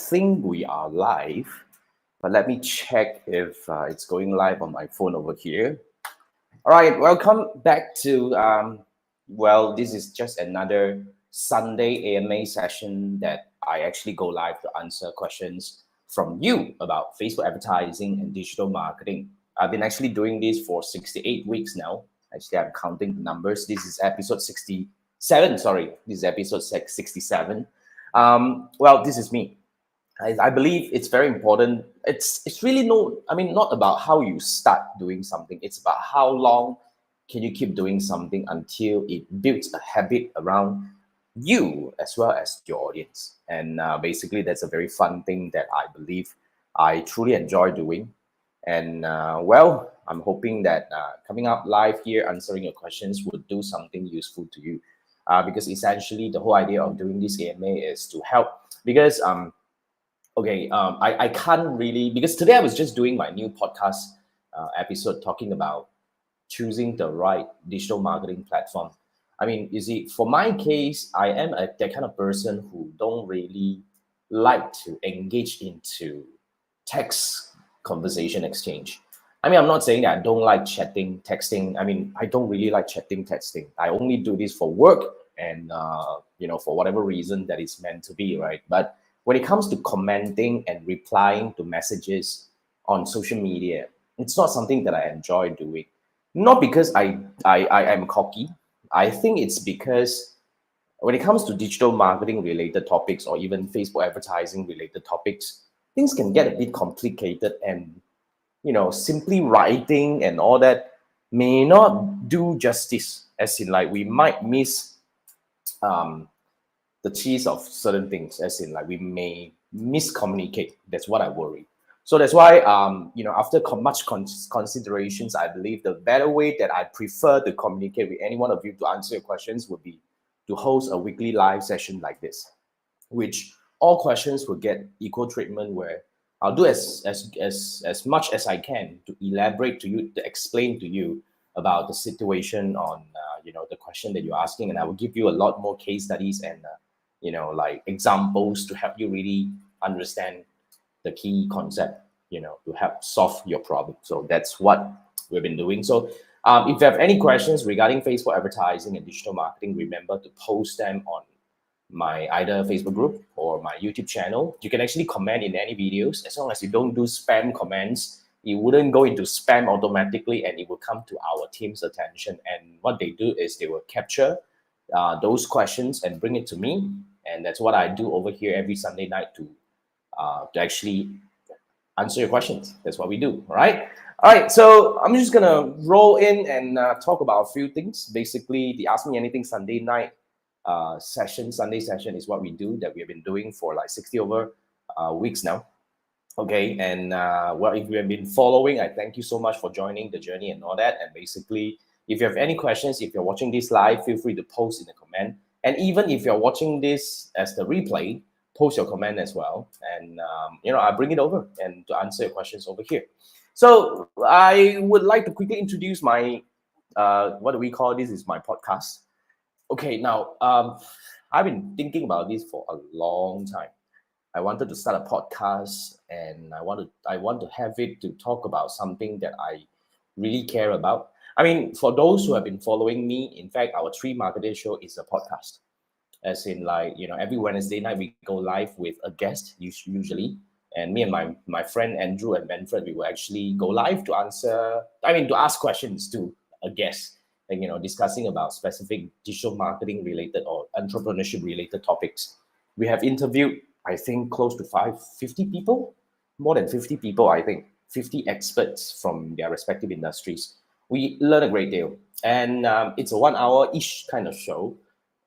think we are live, but let me check if it's going live on my phone over here. All right, welcome back to, this is just another Sunday AMA session that I actually go live to answer questions from you about Facebook advertising and digital marketing. I've been actually doing this for 68 weeks now. Actually, I'm counting the numbers. This is episode 67, sorry. This is episode 67. This is me. I believe it's very important. It's really not about how you start doing something. It's about how long can you keep doing something until it builds a habit around you as well as your audience. And basically, that's a very fun thing that I believe I truly enjoy doing. And I'm hoping that coming out live here, answering your questions would do something useful to you. Because essentially, the whole idea of doing this AMA is to help. Because I can't really, because today I was just doing my new podcast episode talking about choosing the right digital marketing platform. I mean, you see, for my case, I am that kind of person who don't really like to engage into text conversation exchange. I mean, I'm not saying that I don't like chatting, texting. I mean, I don't really like chatting, texting. I only do this for work and, for whatever reason that it's meant to be, right? But when it comes to commenting and replying to messages on social media, it's not something that I enjoy doing. Not because I am cocky. I think it's because when it comes to digital marketing related topics or even Facebook advertising related topics, things can get a bit complicated, and simply writing and all that may not do justice, as in like we might miss the cheese of certain things, as in like we may miscommunicate. That's what I worry. So that's why, after much considerations, I believe the better way that I prefer to communicate with any one of you to answer your questions would be to host a weekly live session like this, which all questions will get equal treatment, where I'll do as much as I can to elaborate to you, to explain to you about the situation on, the question that you're asking. And I will give you a lot more case studies and, examples to help you really understand the key concept, to help solve your problem. So that's what we've been doing. So if you have any questions regarding Facebook advertising and digital marketing, remember to post them on my either Facebook group or my YouTube channel. You can actually comment in any videos. As long as you don't do spam comments, it wouldn't go into spam automatically, and it will come to our team's attention. And what they do is they will capture those questions and bring it to me. And that's what I do over here every Sunday night to actually answer your questions. That's what we do. All right. So I'm just gonna roll in and talk about a few things. Basically, the Ask Me Anything Sunday night Sunday session is what we do, that we have been doing for like 60 over weeks now. Okay, and if you have been following, I thank you so much for joining the journey and all that. And basically, if you have any questions, if you're watching this live, feel free to post in the comment. And even if you're watching this as the replay, post your comment as well. And, I bring it over and to answer your questions over here. So I would like to quickly introduce my, what do we call this? Is my podcast. Okay, now, I've been thinking about this for a long time. I wanted to start a podcast, and I want to have it to talk about something that I really care about. I mean, for those who have been following me, in fact, our 3 Marketer show is a podcast. As in, like, every Wednesday night we go live with a guest usually, and me and my friend Andrew and Manfred, we will actually go live to ask questions to a guest, and discussing about specific digital marketing related or entrepreneurship related topics. We have interviewed, I think, close to 50 people, more than 50 people, I think, 50 experts from their respective industries. We learn a great deal, and it's a 1 hour-ish kind of show.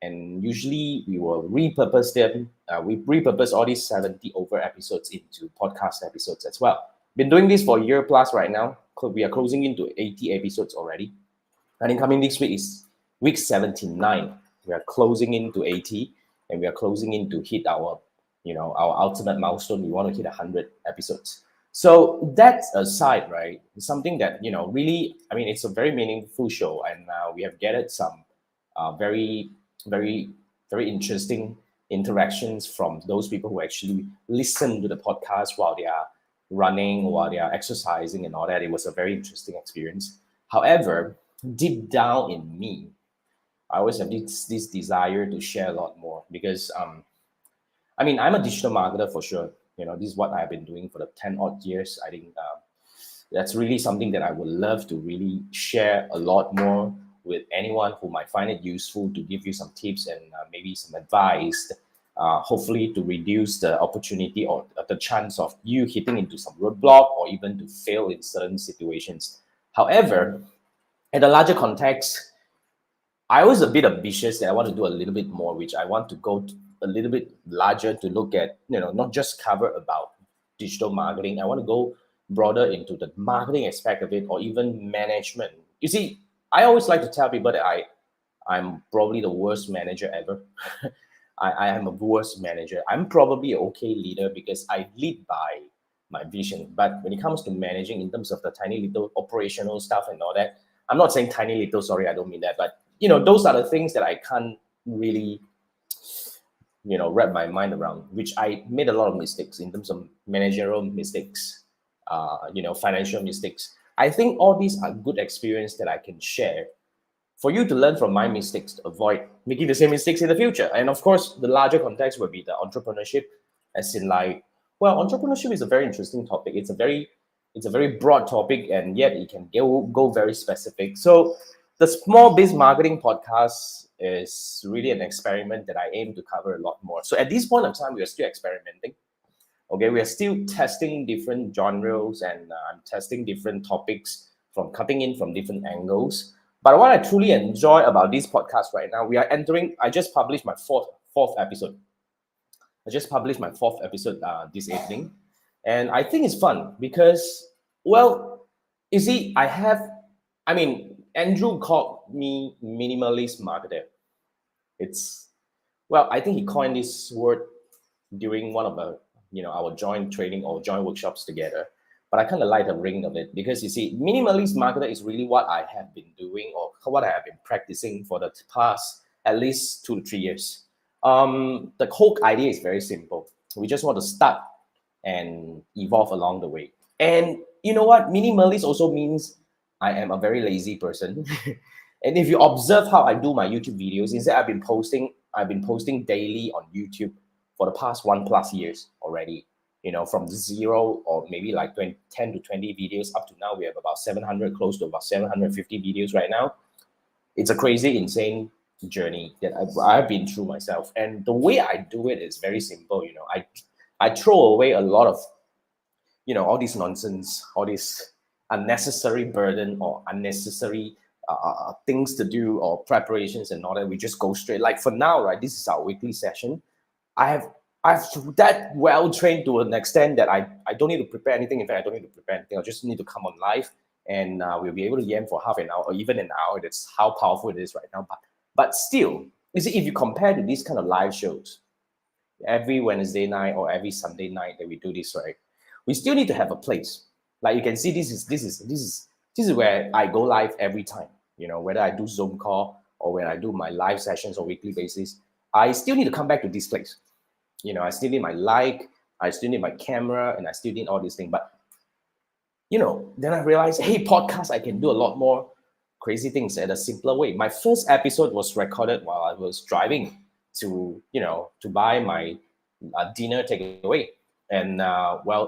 And usually we will repurpose them. We repurpose all these 70 over episodes into podcast episodes as well. Been doing this for a year plus right now. We are closing into 80 episodes already. And incoming this week is week 79. We are closing into 80, and we are closing in to hit our ultimate milestone. We want to hit 100 episodes. So that's aside, right? It's something that, really, I mean, it's a very meaningful show, and we have gathered some very, very, very interesting interactions from those people who actually listen to the podcast while they are running, while they are exercising and all that. It was a very interesting experience. However, deep down in me, I always have this desire to share a lot more because I mean, I'm a digital marketer for sure. This is what I've been doing for the 10 odd years. I think that's really something that I would love to really share a lot more with anyone who might find it useful, to give you some tips and maybe some advice, hopefully to reduce the opportunity or the chance of you hitting into some roadblock or even to fail in certain situations. However, in the larger context, I was a bit ambitious that I want to do a little bit more, which I want to go a little bit larger to look at, not just cover about digital marketing. I want to go broader into the marketing aspect of it, or even management. You see, I always like to tell people that I'm probably the worst manager ever. I am a worst manager. I'm probably an okay leader because I lead by my vision. But when it comes to managing in terms of the tiny little operational stuff and all that, I'm not saying tiny little, sorry, I don't mean that. But, those are the things that I can't really, wrap my mind around, which I made a lot of mistakes in terms of managerial mistakes, financial mistakes. I think all these are good experience that I can share for you to learn from my mistakes to avoid making the same mistakes in the future. And of course, the larger context would be the entrepreneurship, as in entrepreneurship is a very interesting topic. It's a very broad topic, and yet it can go very specific. So the Small Biz Marketing Podcast is really an experiment that I aim to cover a lot more. So at this point of time, we are still experimenting. Okay, we are still testing different genres, and I'm testing different topics from cutting in from different angles. But what I truly enjoy about this podcast right now, I just published my fourth episode. I just published my fourth episode this evening. And I think it's fun because, well, you see, Andrew called me minimalist marketer. I think he coined this word during one of our joint training or joint workshops together. But I kind of like the ring of it because, you see, minimalist marketer is really what I have been doing or what I have been practicing for the past at least 2 to 3 years. The whole idea is very simple. We just want to start and evolve along the way. And you know what? Minimalist also means I am a very lazy person. And if you observe how I do my YouTube videos, instead I've been posting daily on YouTube for the past 1+ years already. From 0 or maybe like 10 to 20 videos up to now, we have about 700, close to about 750 videos right now. It's a crazy, insane journey that I've been through myself. And the way I do it is very simple. I throw away a lot of, all this nonsense, all this unnecessary burden or unnecessary things to do or preparations and all that. We just go straight. Like for now, right, this is our weekly session. I've that well trained to an extent that I don't need to prepare anything. In fact, I don't need to prepare anything. I just need to come on live and we'll be able to yam for half an hour or even an hour. That's how powerful it is right now. But still, you see, if you compare to these kind of live shows, every Wednesday night or every Sunday night that we do this, right, we still need to have a place. Like you can see, this is where I go live every time. Whether I do Zoom call or when I do my live sessions on a weekly basis, I still need to come back to this place. I still need my light, I still need my camera, and I still need all these things. But, then I realized, hey, podcast, I can do a lot more crazy things in a simpler way. My first episode was recorded while I was driving to buy my dinner takeaway. And,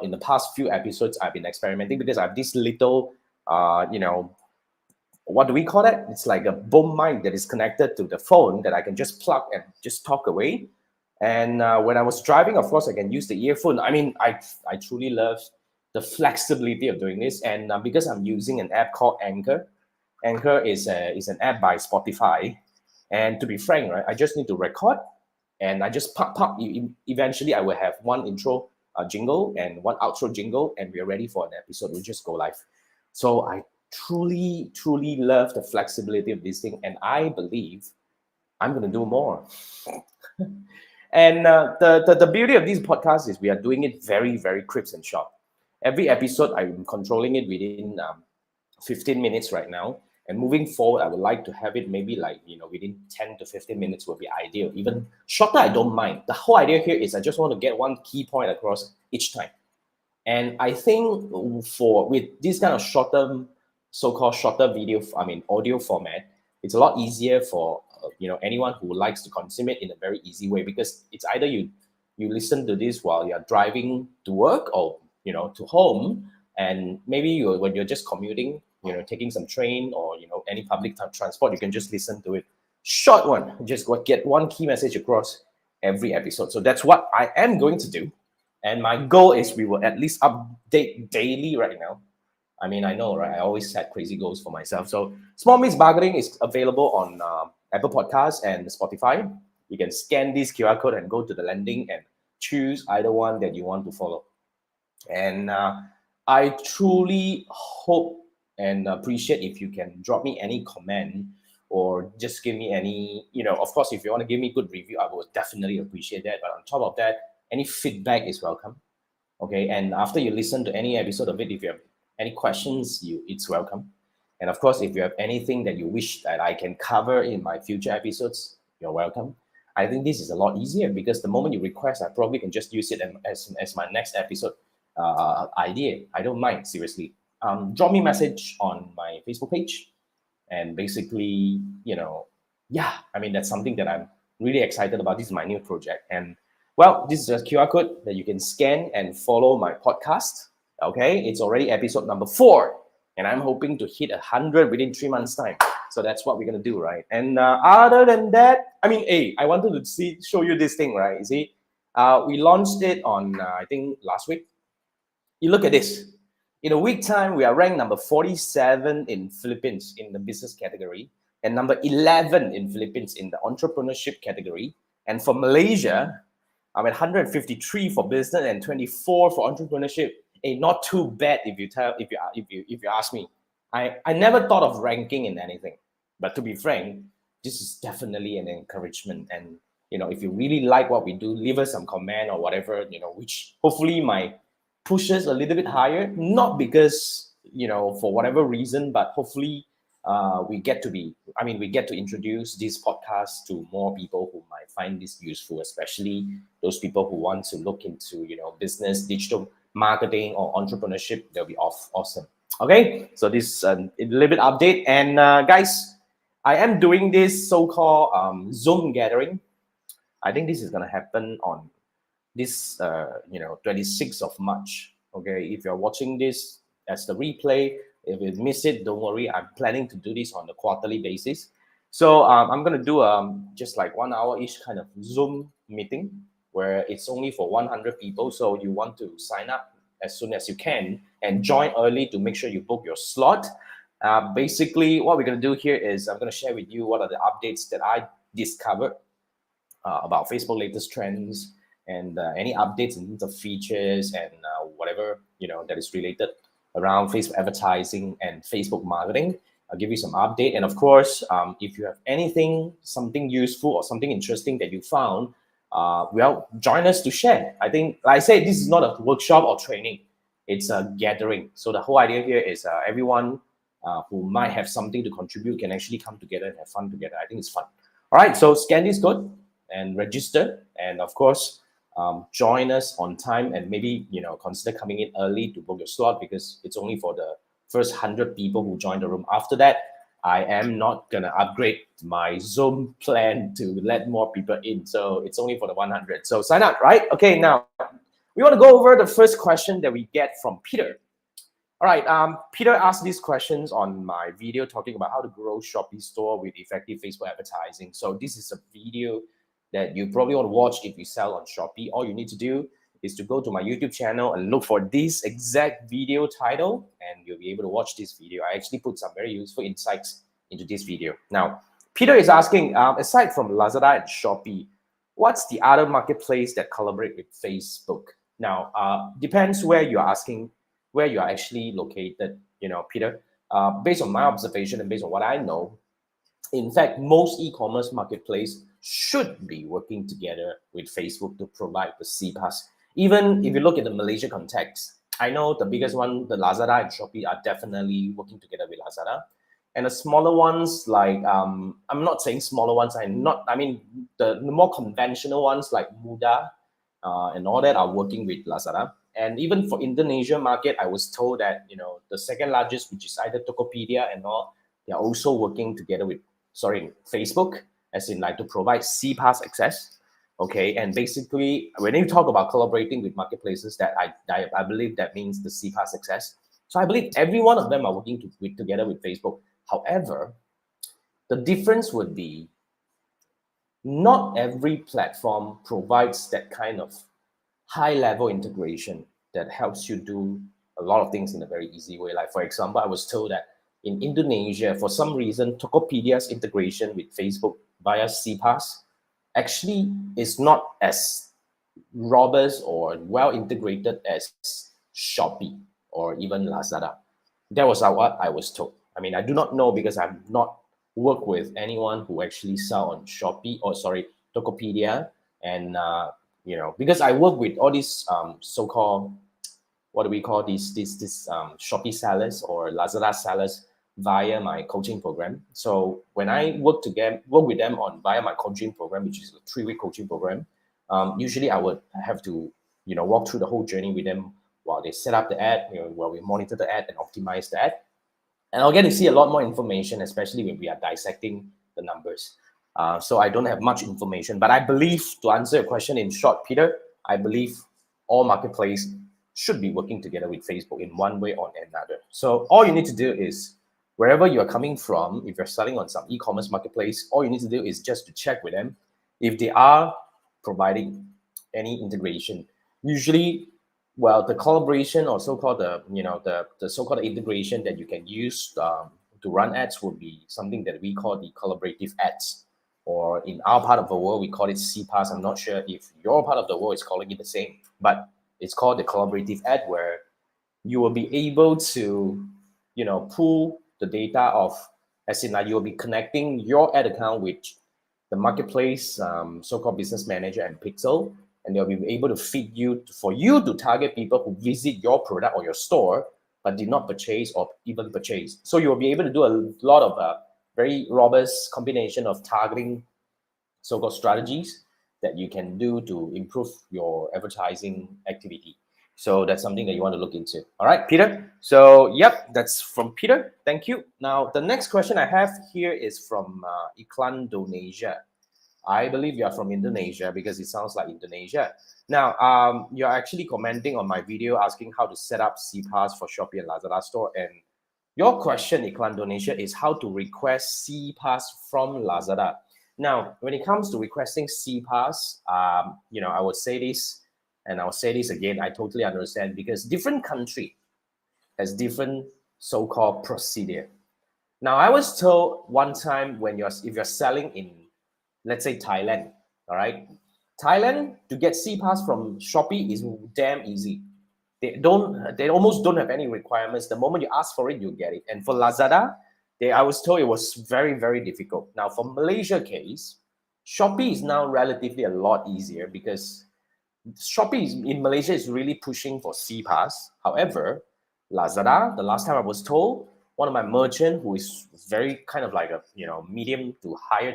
in the past few episodes, I've been experimenting because I have this little, what do we call it? It's like a boom mic that is connected to the phone that I can just plug and just talk away. And when I was driving, of course, I can use the earphone. I truly love the flexibility of doing this. And because I'm using an app called Anchor. Anchor is an app by Spotify. And to be frank, right, I just need to record and I just pop. Eventually, I will have one intro jingle and one outro jingle, and we're ready for an episode. We'll just go live. So I truly, truly love the flexibility of this thing. And I believe I'm going to do more. And the beauty of these podcasts is we are doing it very, very crisp and short. Every episode, I'm controlling it within 15 minutes right now. And moving forward, I would like to have it maybe like, within 10 to 15 minutes would be ideal. Even shorter, I don't mind. The whole idea here is I just want to get one key point across each time. And I think with this kind of so-called shorter audio format, it's a lot easier for anyone who likes to consume it in a very easy way, because it's either you listen to this while you're driving to work or to home, and maybe when you're just commuting, taking some train or any public transport, you can just listen to it. Short one, just get one key message across every episode. So that's what I am going to do. And my goal is we will at least update daily right now. I mean, I know, right? I always set crazy goals for myself. So Small Means Bargaining is available on Apple Podcasts and Spotify. You can scan this QR code and go to the landing and choose either one that you want to follow. And I truly hope and appreciate if you can drop me any comment or just give me any, of course, if you want to give me good review, I would definitely appreciate that. But on top of that, any feedback is welcome. Okay. And after you listen to any episode of it, if you have any questions, it's welcome. And of course, if you have anything that you wish that I can cover in my future episodes, you're welcome. I think this is a lot easier because the moment you request, I probably can just use it as my next episode idea. I don't mind, seriously. Drop me a message on my Facebook page. And basically, that's something that I'm really excited about. This is my new project. And well, this is a QR code that you can scan and follow my podcast. Okay, it's already episode number 4. And I'm hoping to hit 100 within 3 months' time. So that's what we're going to do, right? And other than that, I wanted to show you this thing, right? You see, we launched it on, I think, last week. You look at this. In a week time, we are ranked number 47 in Philippines in the business category and number 11 in Philippines in the entrepreneurship category. And for Malaysia, I'm at 153 for business and 24 for entrepreneurship. Not too bad if you ask me. I never thought of ranking in anything, but to be frank, this is definitely an encouragement. And if you really like what we do, leave us some comment or whatever, which hopefully might push us a little bit higher. Not because for whatever reason, but hopefully we get to introduce this podcast to more people who might find this useful, especially those people who want to look into business, digital marketing or entrepreneurship. They'll be awesome. Okay, so this is a little bit update. And guys, I am doing this so-called Zoom gathering. I think this is going to happen on this 26th of March. Okay, if you're watching this as the replay, if you miss it, don't worry. I'm planning to do this on a quarterly basis. So I'm going to do just like 1 hour-ish kind of Zoom meeting where it's only for 100 people. So you want to sign up as soon as you can and join early to make sure you book your slot. Basically, what we're going to do here is I'm going to share with you what are the updates that I discovered about Facebook latest trends and any updates in terms of features and whatever that is related around Facebook advertising and Facebook marketing. I'll give you some update. And of course, if you have something useful or something interesting that you found, join us to share. I think, like I said, this is not a workshop or training. It's a gathering. So the whole idea here is everyone who might have something to contribute can actually come together and have fun together. I think it's fun. All right, so scan this code and register. And of course, join us on time and maybe, consider coming in early to book your slot because it's only for the first 100 people who join the room. After that, I am not going to upgrade my Zoom plan to let more people in. So it's only for the 100. So sign up, right? Okay, now we want to go over the first question that we get from Peter. All right, Peter asked these questions on my video talking about how to grow Shopee store with effective Facebook advertising. So this is a video that you probably want to watch if you sell on Shopee. All you need to do is to go to my YouTube channel and look for this exact video title, and you'll be able to watch this video. I actually put some very useful insights into this video. Now, Peter is asking, aside from Lazada and Shopee, what's the other marketplace that collaborate with Facebook? Now, depends where you're asking, where you are actually located, Peter. Based on my observation and based on what I know, in fact, most e-commerce marketplace should be working together with Facebook to provide the Cpass. Even if you look at the Malaysia context, I know the biggest one, the Lazada and Shopee, are definitely working together with Lazada. And the smaller ones, like I'm not saying smaller ones, I mean the more conventional ones like Muda and all that are working with Lazada. And even for Indonesia market, I was told that, you know, the second largest, which is either Tokopedia and all, they are also working together with, Facebook, as in like to provide Cpass access. Okay, and basically when you talk about collaborating with marketplaces, that I believe that means the Cpass access. So I believe every one of them are working together with Facebook. However, the difference would be not every platform provides that kind of high level integration that helps you do a lot of things in a very easy way. Like, for example, I was told that in Indonesia, for some reason, Tokopedia's integration with Facebook via Cpass actually is not as robust or well integrated as Shopee or even Lazada. That was what I was told. I mean, I do not know because I've not worked with anyone who actually sell on Shopee or Tokopedia, and you know, because I work with all these so-called, what do we call these Shopee sellers or Lazada sellers via my coaching program. So when I work with them on via my coaching program, which is a 3-week coaching program, usually I would have to, you know, walk through the whole journey with them while they set up the ad, you know, while we monitor the ad and optimize the ad. And I'll get to see a lot more information, especially when we are dissecting the numbers. So I don't have much information, but I believe, to answer your question in short, Peter, I believe all marketplace should be working together with Facebook in one way or another. So all you need to do is, wherever you are coming from, if you're selling on some e-commerce marketplace, all you need to do is just to check with them if they are providing any integration. Usually, well, the collaboration or so-called the so-called integration that you can use to run ads would be something that we call the collaborative ads, or in our part of the world we call it Cpass. I'm not sure if your part of the world is calling it the same, but it's called the collaborative ad, where you will be able to, you know, pull the data of, as in like you will be connecting your ad account with the marketplace, so-called business manager and Pixel, and they'll be able to feed you for you to target people who visit your product or your store but did not purchase or even purchase. So you'll be able to do a lot of very robust combination of targeting so-called strategies that you can do to improve your advertising activity. So that's something that you want to look into. All right, Peter. So yep, that's from Peter. Thank you. Now the next question I have here is from Iklan Indonesia. I believe you are from Indonesia because it sounds like Indonesia. Now, you're actually commenting on my video asking how to set up Cpass for Shopee and Lazada store. And your question, Iklan Indonesia, is how to request Cpass from Lazada. Now, when it comes to requesting Cpass, you know, I would say this, and I'll say this again. I totally understand, because different country has different so-called procedure. Now, I was told one time if you're selling in, let's say, Thailand, all right? Thailand, to get Cpass from Shopee is damn easy. They almost don't have any requirements. The moment you ask for it, you get it. And for Lazada, I was told it was very, very difficult. Now, for Malaysia case, Shopee is now relatively a lot easier, because Shopee in Malaysia is really pushing for Cpass. However, Lazada, the last time I was told, one of my merchant who is very kind of like a, you know, medium to higher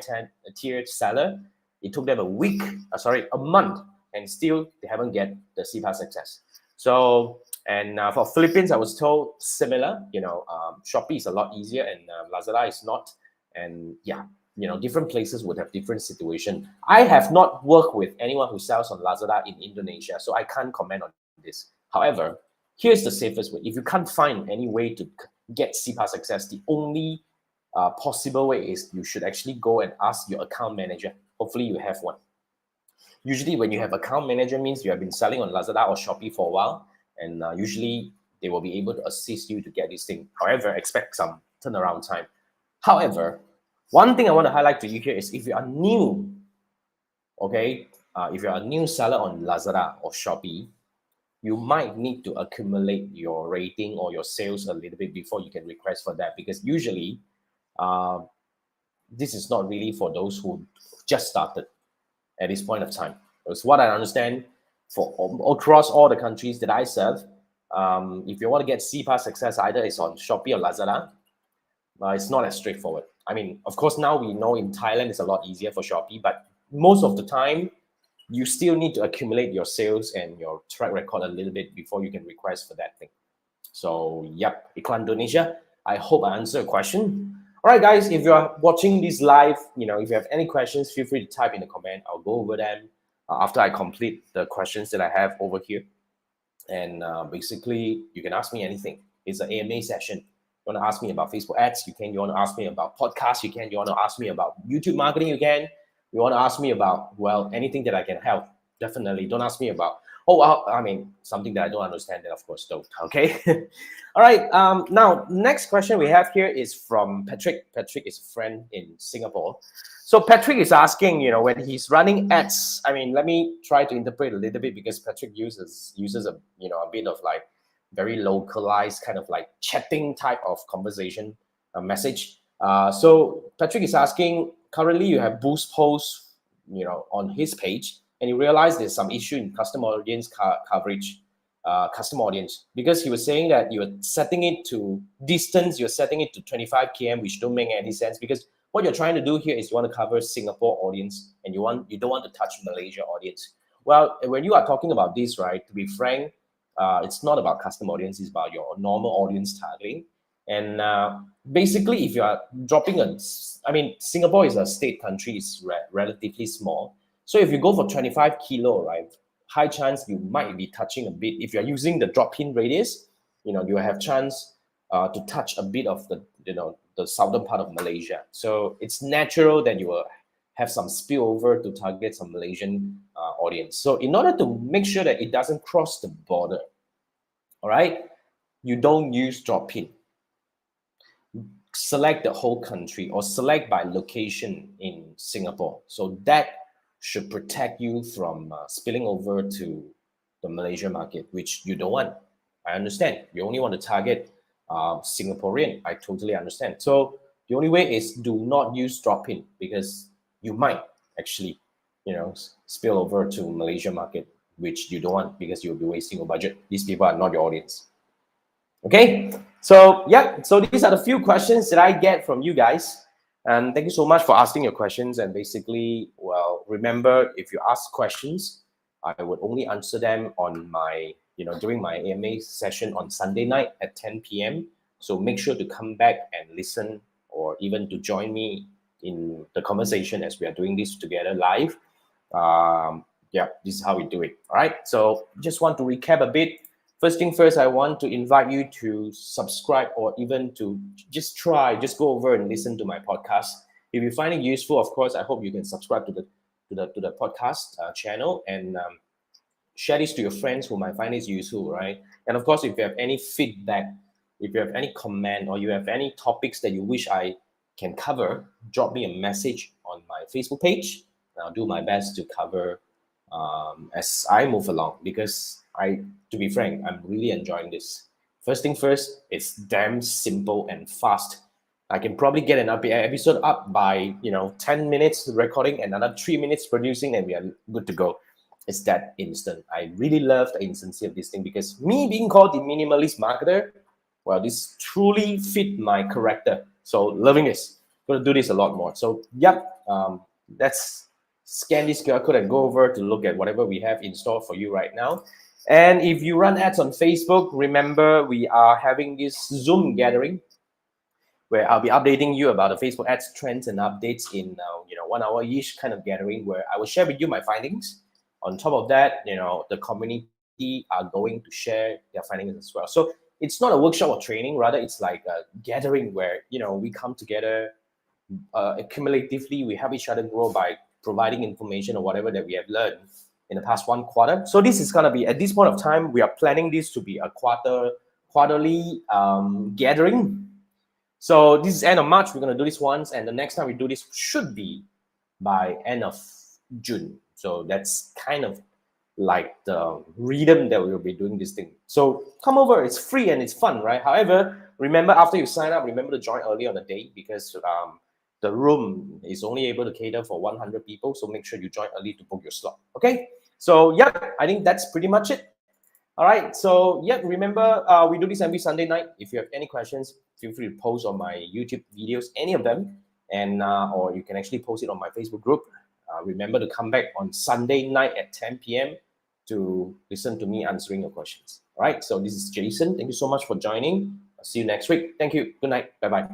tier seller, it took them a month, and still they haven't get the Cpass access. So, and for Philippines, I was told similar. You know, Shopee is a lot easier, and Lazada is not. And yeah, you know, different places would have different situation. I have not worked with anyone who sells on Lazada in Indonesia, so I can't comment on this. However, here's the safest way. If you can't find any way to get Cpass access, the only possible way is you should actually go and ask your account manager. Hopefully you have one. Usually when you have account manager means you have been selling on Lazada or Shopee for a while, and usually they will be able to assist you to get this thing. However, expect some turnaround time. However, one thing I want to highlight to you here is, if you are new, okay, if you're a new seller on Lazada or Shopee, you might need to accumulate your rating or your sales a little bit before you can request for that, because usually this is not really for those who just started at this point of time. Because what I understand, for across all the countries that I serve, if you want to get Cpass access, either it's on Shopee or Lazada, It's not as straightforward. I mean, of course, now we know in Thailand it's a lot easier for Shopee, but most of the time, you still need to accumulate your sales and your track record a little bit before you can request for that thing. So, yep, Iklan Indonesia, I hope I answered your question. All right, guys, if you are watching this live, if you have any questions, feel free to type in the comment. I'll go over them after I complete the questions that I have over here. And basically, you can ask me anything. It's an AMA session. You want to ask me about Facebook ads, you can. You want to ask me about podcasts, you can. You want to ask me about YouTube marketing, you can. You want to ask me about, well, anything that I can help, definitely. Don't ask me about, I mean, something that I don't understand, then of course don't, okay? All right, now, next question we have here is from Patrick. Patrick is a friend in Singapore. So Patrick is asking, when he's running ads, I mean, let me try to interpret a little bit, because Patrick uses a, a bit of like very localized kind of like chatting type of conversation message. So Patrick is asking, currently you have boost posts, on his page, and you realize there's some issue in customer audience coverage, customer audience, because he was saying that you're setting it to distance, you're setting it to 25 km, which don't make any sense, because what you're trying to do here is you want to cover Singapore audience, and you don't want to touch Malaysia audience. Well, when you are talking about this, right, to be frank, it's not about customer audience, it's about your normal audience targeting. And basically, if you are dropping I mean, Singapore is a state country, it's relatively small. So if you go for 25 kilo, right, high chance you might be touching a bit. If you're using the drop-in radius, you have chance to touch a bit of the southern part of Malaysia. So it's natural that you will have some spillover to target some Malaysian audience. So in order to make sure that it doesn't cross the border, all right, you don't use drop-in. Select the whole country or select by location in Singapore. So that should protect you from spilling over to the Malaysia market, which you don't want. I understand. You only want to target Singaporean. I totally understand. So the only way is do not use drop-in, because you might actually, spill over to Malaysia market, which you don't want, because you'll be wasting your budget. These people are not your audience. Okay, so yeah, so these are the few questions that I get from you guys, and thank you so much for asking your questions. And basically, well, remember, if you ask questions, I would only answer them on my, during my AMA session on Sunday night at 10 p.m. So make sure to come back and listen, or even to join me in the conversation as we are doing this together live. Yeah, this is how we do it. All right, so just want to recap a bit. First thing first, I want to invite you to subscribe, or even to just go over and listen to my podcast. If you find it useful, of course, I hope you can subscribe to the podcast channel, and share this to your friends who might find this useful, right? And of course, if you have any feedback, if you have any comment, or you have any topics that you wish I can cover, drop me a message on my Facebook page, and I'll do my best to cover as I move along, because to be frank, I'm really enjoying this. First thing first, it's damn simple and fast. I can probably get an episode up by 10 minutes recording, another 3 minutes producing, and we are good to go. It's that instant. I really love the instancy of this thing, because me being called the minimalist marketer, well, this truly fit my character. So loving this. Gonna do this a lot more. So yep, let's scan this QR code and go over to look at whatever we have in store for you right now. And if you run ads on Facebook, remember we are having this Zoom gathering where I'll be updating you about the Facebook ads trends and updates in 1 hour-ish kind of gathering, where I will share with you my findings. On top of that, the community are going to share their findings as well. So it's not a workshop or training, rather it's like a gathering where we come together accumulatively, we help each other grow by providing information or whatever that we have learned in the past 1 quarter. So this is going to be, at this point of time, we are planning this to be a quarterly gathering. So this is end of March, we're going to do this once, and the next time we do this should be by end of June. So that's kind of like the rhythm that we'll be doing this thing. So come over, it's free and it's fun, right? However, remember, after you sign up, remember to join early on the day, because the room is only able to cater for 100 people. So make sure you join early to book your slot. Okay. So yeah, I think that's pretty much it. All right. So yeah, remember we do this every Sunday night. If you have any questions, feel free to post on my YouTube videos, any of them, and or you can actually post it on my Facebook group. Remember to come back on Sunday night at 10 p.m. to listen to me answering your questions. All right. So this is Jason. Thank you so much for joining. I'll see you next week. Thank you. Good night. Bye bye.